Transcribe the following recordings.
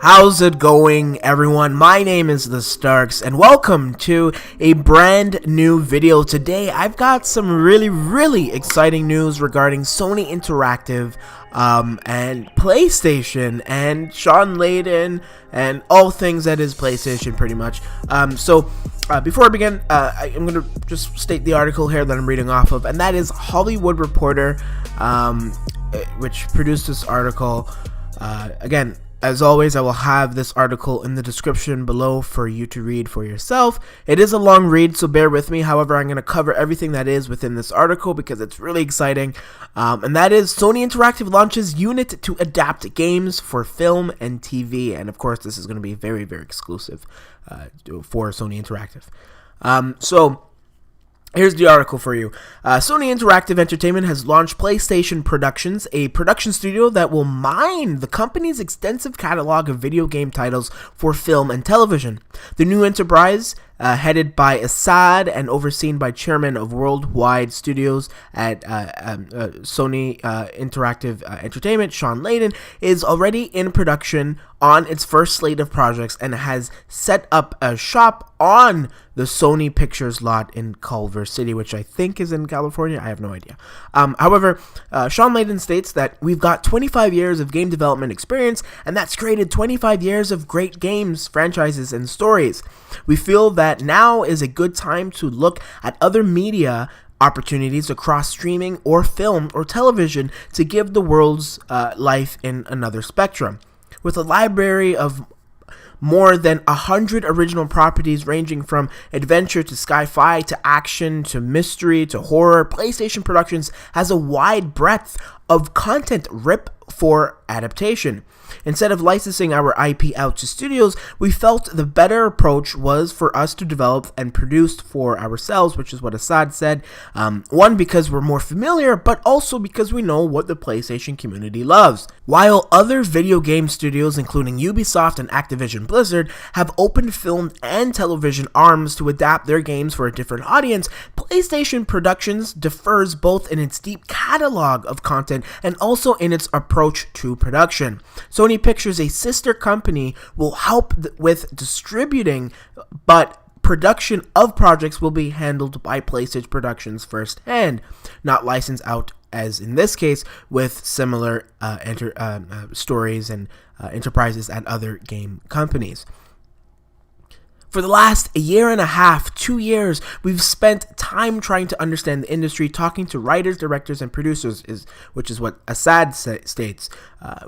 How's it going, everyone? My name is TheStarkz, and welcome to a brand new video. Today, I've got some really exciting news regarding Sony Interactive and PlayStation and Shawn Layden and all things that is PlayStation, pretty much. Before I begin, I'm going to just state the article here that I'm reading off of, and that is Hollywood Reporter, which produced this article. Again, as always, I will have this article in the description below for you to read for yourself. It is a long read, so bear with me. However, I'm going to cover everything that is within this article because it's really exciting. And that is Sony Interactive launches unit to adapt games for film and TV. And of course, this is going to be very exclusive for Sony Interactive. Here's the article for you. Sony Interactive Entertainment has launched PlayStation Productions, a production studio that will mine the company's extensive catalog of video game titles for film and television. The new enterprise, headed by Assad and overseen by chairman of Worldwide Studios at Sony Interactive Entertainment, Shawn Layden, is already in production on its first slate of projects and has set up a shop on the Sony Pictures lot in Culver City, which I think is in California. I have no idea. However, Shawn Layden states that we've got 25 years of game development experience, and that's created 25 years of great games, franchises, and stories. We feel that now is a good time to look at other media opportunities across streaming or film or television to give the world's life in another spectrum. With a library of more than 100 original properties ranging from adventure to sci-fi to action to mystery to horror, PlayStation Productions has a wide breadth of content ripe for adaptation. Instead of licensing our IP out to studios, we felt the better approach was for us to develop and produce for ourselves, which is what Assad said. One, because we're more familiar, but also because we know what the PlayStation community loves. While other video game studios, including Ubisoft and Activision Blizzard, have opened film and television arms to adapt their games for a different audience, PlayStation Productions differs both in its deep catalog of content and also in its approach to production. Sony Pictures, a sister company, will help with distributing, but production of projects will be handled by PlayStation Productions firsthand, not licensed out as in this case with similar stories and enterprises at other game companies. For the last year and a half, 2 years, we've spent time trying to understand the industry, talking to writers, directors, and producers, which is what Assad states.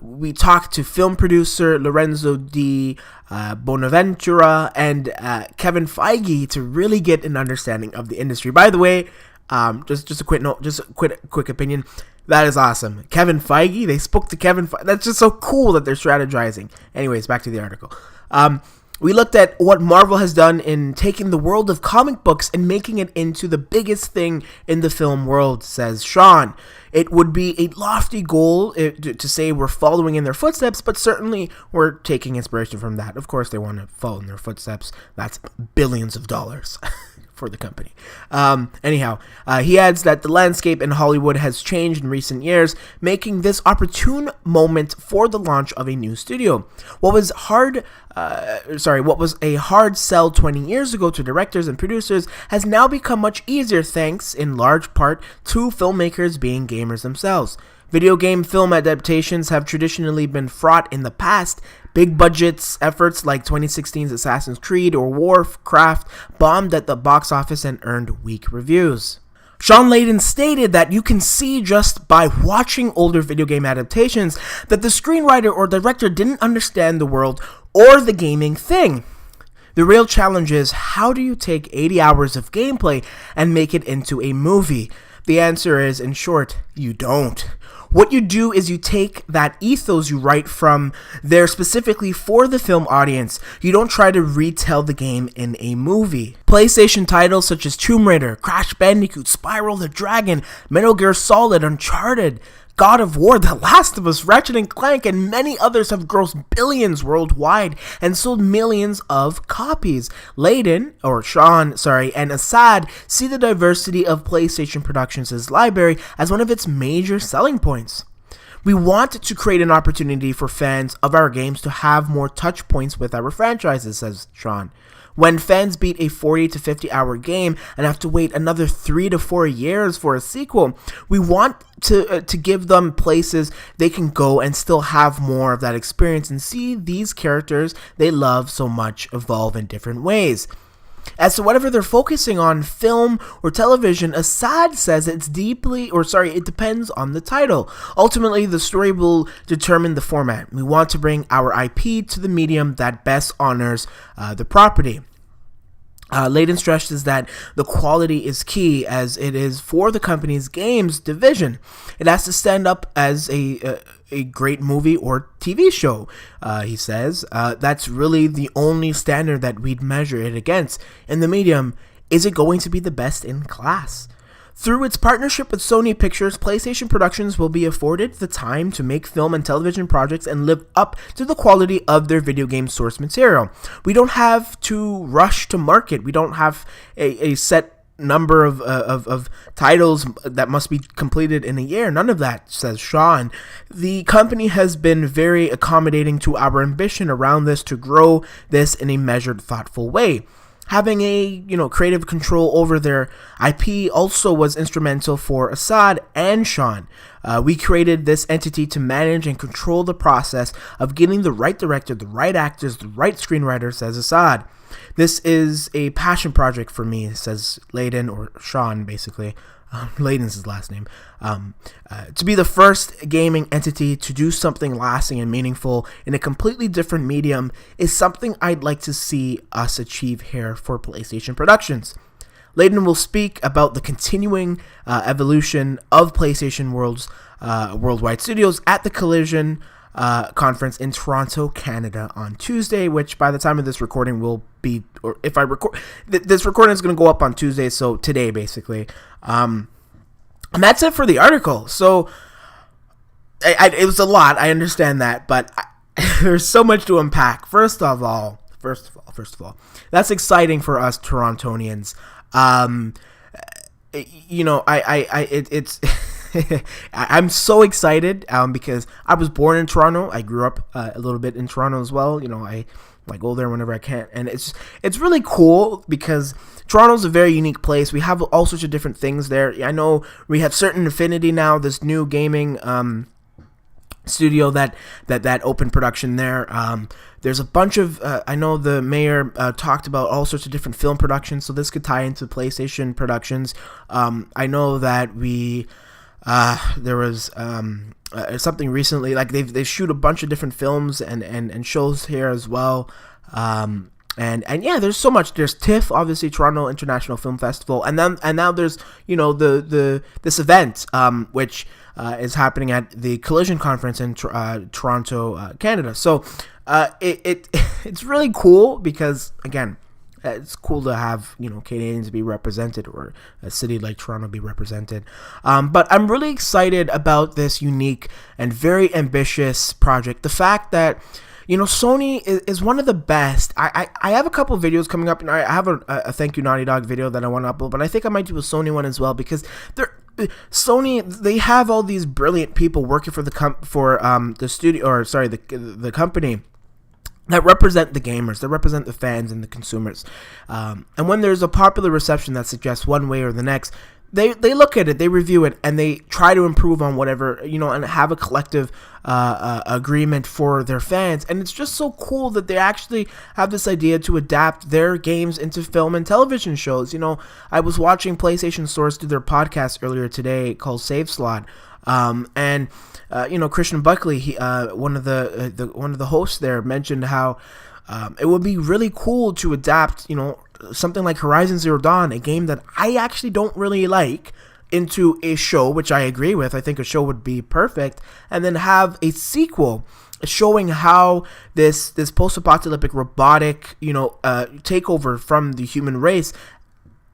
We talked to film producer Lorenzo Di Bonaventura and Kevin Feige to really get an understanding of the industry. By the way, just a quick note, just a quick opinion. That is awesome. Kevin Feige, they spoke to Kevin Feige. That's just so cool that they're strategizing. Anyways, back to the article. We looked at what Marvel has done in taking the world of comic books and making it into the biggest thing in the film world, says Shawn. It would be a lofty goal to say we're following in their footsteps, but certainly we're taking inspiration from that. Of course, they want to follow in their footsteps. That's billions of dollars for the company. He adds that the landscape in Hollywood has changed in recent years, making this opportune moment for the launch of a new studio. What was a hard sell 20 years ago to directors and producers has now become much easier thanks in large part to filmmakers being gamers themselves. Video game film adaptations have traditionally been fraught in the past. Big budgets efforts like 2016's Assassin's Creed or Warcraft bombed at the box office and earned weak reviews. Shawn Layden stated that you can see just by watching older video game adaptations that the screenwriter or director didn't understand the world or the gaming thing. The real challenge is, how do you take 80 hours of gameplay and make it into a movie? The answer is, in short, you don't. What you do is you take that ethos you write from there specifically for the film audience. You don't try to retell the game in a movie. PlayStation titles such as Tomb Raider, Crash Bandicoot, Spyro the Dragon, Metal Gear Solid, Uncharted, God of War, The Last of Us, Ratchet & Clank, and many others have grossed billions worldwide and sold millions of copies. Shawn, and Assad see the diversity of PlayStation Productions' library as one of its major selling points. We want to create an opportunity for fans of our games to have more touch points with our franchises, says Sean. When fans beat a 40 to 50 hour game and have to wait another 3 to 4 years for a sequel, we want to give them places they can go and still have more of that experience and see these characters they love so much evolve in different ways. As to whatever they're focusing on, film or television, Assad says it depends on the title. Ultimately, the story will determine the format. We want to bring our IP to the medium that best honors the property. Layden stresses that the quality is key, as it is for the company's games division. It has to stand up as a great movie or TV show, he says. That's really the only standard that we'd measure it against. In the medium, is it going to be the best in class? Through its partnership with Sony Pictures, PlayStation Productions will be afforded the time to make film and television projects and live up to the quality of their video game source material. We don't have to rush to market. We don't have a set number of titles that must be completed in a year. None of that, says Sean. The company has been very accommodating to our ambition around this to grow this in a measured, thoughtful way. Having a creative control over their IP also was instrumental for Assad and Sean. We created this entity to manage and control the process of getting the right director, the right actors, the right screenwriter, says Assad. This is a passion project for me, says Layden, or Sean, basically. Layden's his last name. To be the first gaming entity to do something lasting and meaningful in a completely different medium is something I'd like to see us achieve here for PlayStation Productions. Layden will speak about the continuing evolution of PlayStation World's worldwide studios at the Collision conference in Toronto, Canada on Tuesday, which by the time of this recording will be, or if I record, this recording is going to go up on Tuesday, so today basically. And that's it for the article. So it was a lot, I understand that, but there's so much to unpack. First of all, that's exciting for us Torontonians. It's I'm so excited because I was born in Toronto. I grew up a little bit in Toronto as well. I go there whenever I can, and it's really cool because Toronto's a very unique place. We have all sorts of different things there. I know we have Certain Affinity now, this new gaming studio that opened production there. There's a bunch of I know the mayor talked about all sorts of different film productions, so this could tie into PlayStation Productions. I know that there was something recently, like they shoot a bunch of different films and shows here as well. And yeah, there's so much. There's TIFF, obviously Toronto International Film Festival, and now there's this event which is happening at the Collision Conference in Toronto, Canada. So it's really cool because, again, it's cool to have Canadians be represented, or a city like Toronto be represented. But I'm really excited about this unique and very ambitious project. The fact that Sony is one of the best. I have a couple videos coming up, and I have a thank you Naughty Dog video that I want to upload, but I think I might do a Sony one as well, because they have all these brilliant people working for the company that represent the gamers, that represent the fans and the consumers. And when there's a popular reception that suggests one way or the next, they look at it, they review it, and they try to improve on whatever, and have a collective agreement for their fans. And it's just so cool that they actually have this idea to adapt their games into film and television shows. I was watching PlayStation Source do their podcast earlier today called Save Slot. And Christian Buckley, one of the hosts there, mentioned how it would be really cool to adapt, something like Horizon Zero Dawn, a game that I actually don't really like, into a show, which I agree with. I think a show would be perfect, and then have a sequel showing how this post-apocalyptic robotic, takeover from the human race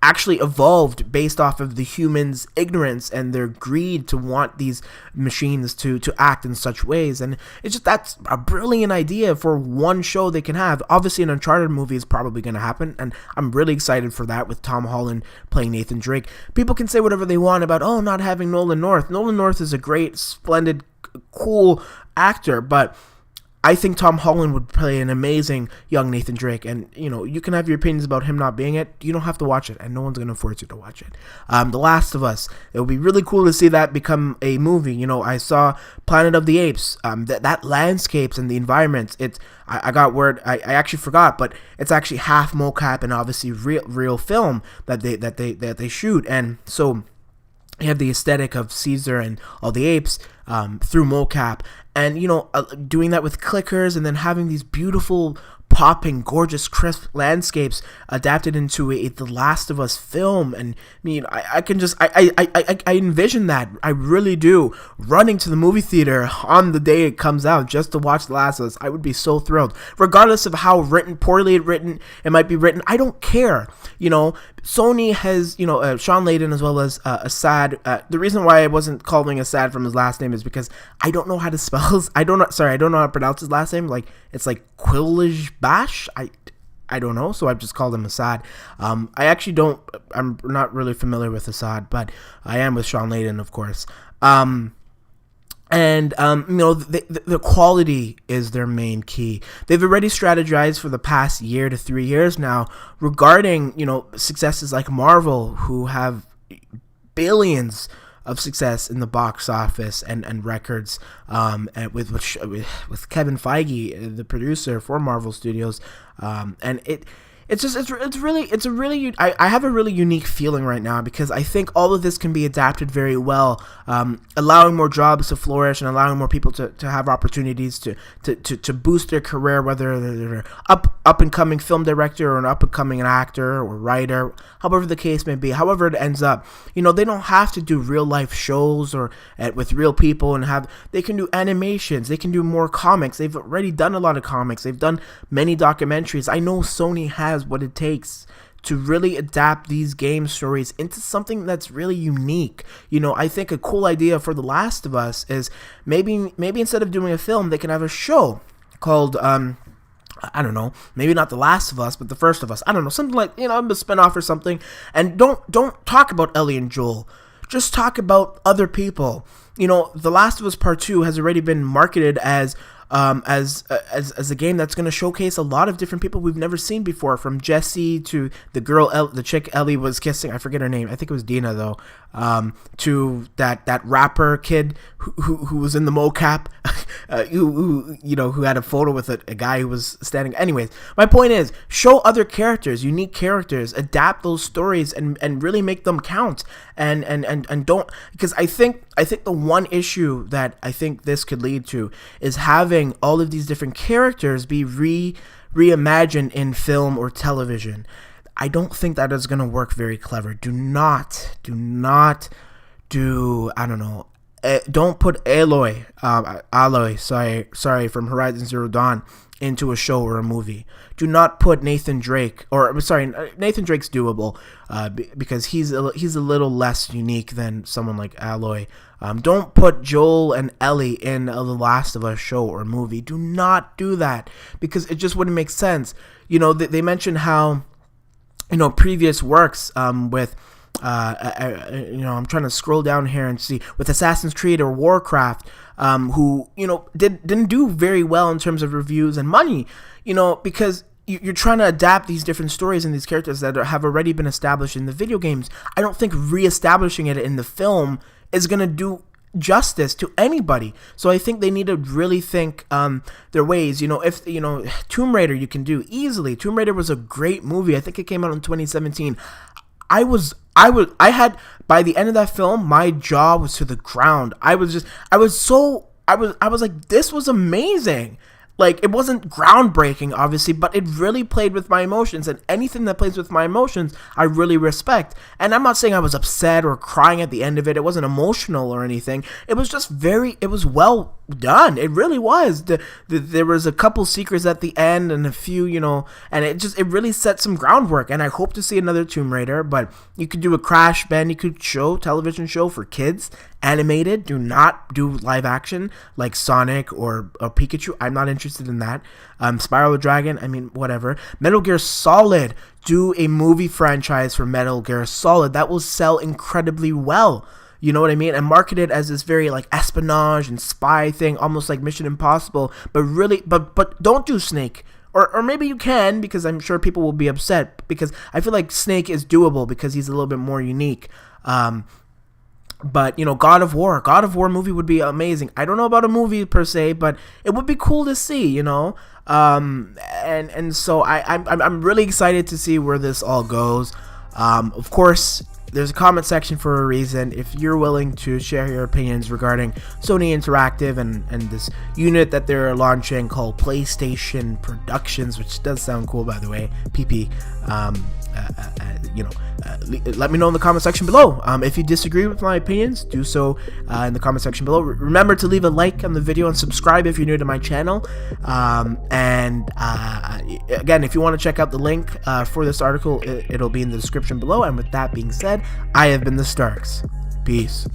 actually evolved based off of the humans' ignorance and their greed to want these machines to act in such ways. And it's just, that's a brilliant idea for one show they can have. Obviously, an Uncharted movie is probably going to happen, and I'm really excited for that, with Tom Holland playing Nathan Drake. People can say whatever they want about, not having Nolan North. Nolan North is a great, splendid cool actor, but I think Tom Holland would play an amazing young Nathan Drake, and you can have your opinions about him not being it. You don't have to watch it, and no one's gonna force you to watch it. The Last of Us. It would be really cool to see that become a movie. I saw Planet of the Apes. That landscapes and the environments. I got word. I actually forgot, but it's actually half mocap and obviously real film that they shoot, and so you have the aesthetic of Caesar and all the apes through mocap, and doing that with clickers, and then having these beautiful, popping, gorgeous, crisp landscapes adapted into The Last of Us film. And I envision that. I really do. Running to the movie theater on the day it comes out just to watch The Last of Us. I would be so thrilled, regardless of how poorly it might be written. I don't care. Sony has, Sean Layden as well as Assad. The reason why I wasn't calling Assad from his last name is because I don't know how to spell I don't know how to pronounce his last name. Like, it's like Quillage Bash. I don't know, so I've just called him Assad. I'm not really familiar with Assad, but I am with Sean Layden, of course. The quality is their main key. They've already strategized for the past year to 3 years now regarding, successes like Marvel, who have billions of success in the box office and records, and with Kevin Feige, the producer for Marvel Studios, and I have a really unique feeling right now, because I think all of this can be adapted very well, allowing more jobs to flourish and allowing more people to have opportunities to boost their career, whether they're up and coming film director or an up and coming actor or writer, however the case may be, however it ends up. They don't have to do real life shows or with real people, and they can do animations, they can do more comics. They've already done a lot of comics. They've done many documentaries. I know Sony has what it takes to really adapt these game stories into something that's really unique. I think a cool idea for The Last of Us is maybe instead of doing a film, they can have a show called I don't know, maybe not The Last of Us, but The First of Us. I don't know, something like, a spinoff or something. And don't talk about Ellie and Joel. Just talk about other people. The Last of Us Part 2 has already been marketed as a game that's going to showcase a lot of different people we've never seen before, from Jesse to the chick Ellie was kissing. I forget her name. I think it was Dina though. To that rapper kid who was in the mocap, who had a photo with a guy who was standing. Anyways, my point is, show other characters, unique characters, adapt those stories and really make them count. And don't, because I think the one issue that I think this could lead to is having all of these different characters be reimagined in film or television. I don't think that is going to work very clever. Do not do, I don't know, don't put Aloy, from Horizon Zero Dawn into a show or a movie. Do not put Nathan Drake's doable, because he's a little less unique than someone like Aloy. Don't put Joel and Ellie in The Last of Us show or movie. Do not do that, because it just wouldn't make sense. They mentioned how, previous works with I'm trying to scroll down here and see, with Assassin's Creed or Warcraft, who didn't do very well in terms of reviews and money, because you're trying to adapt these different stories and these characters that have already been established in the video games. I don't think reestablishing it in the film is going to do justice to anybody. So I think they need to really think their ways. If Tomb Raider, you can do easily. Tomb Raider was a great movie. I think it came out in 2017. I had, by the end of that film, my jaw was to the ground. I was like, this was amazing. Like, it wasn't groundbreaking, obviously, but it really played with my emotions, and anything that plays with my emotions, I really respect. And I'm not saying I was upset or crying at the end of it. It wasn't emotional or anything. It was just it was well done. It really was. There was a couple secrets at the end and a few, and it really set some groundwork, and I hope to see another Tomb Raider. But you could do a Crash Bandicoot television show for kids, animated. Do not do live action like Sonic or Pikachu. I'm not interested in that. Spiral the Dragon, whatever. Metal Gear Solid, do a movie franchise for Metal Gear Solid. That will sell incredibly well. you know what I mean, and market it as this very like espionage and spy thing, almost like Mission Impossible, but really, but don't do Snake. Or maybe you can, because I'm sure people will be upset, because I feel like Snake is doable because he's a little bit more unique. But, you know, God of War movie would be amazing. I don't know about a movie per se, but it would be cool to see, you know. And so I'm really excited to see where this all goes. Of course, there's a comment section for a reason. If you're willing to share your opinions regarding Sony Interactive and this unit that they're launching called PlayStation Productions, which does sound cool, by the way, PP, let me know in the comment section below. If you disagree with my opinions, do so in the comment section below. Remember to leave a like on the video and subscribe if you're new to my channel. Again, if you want to check out the link for this article, it'll be in the description below. And with that being said, I have been TheStarkz. Peace.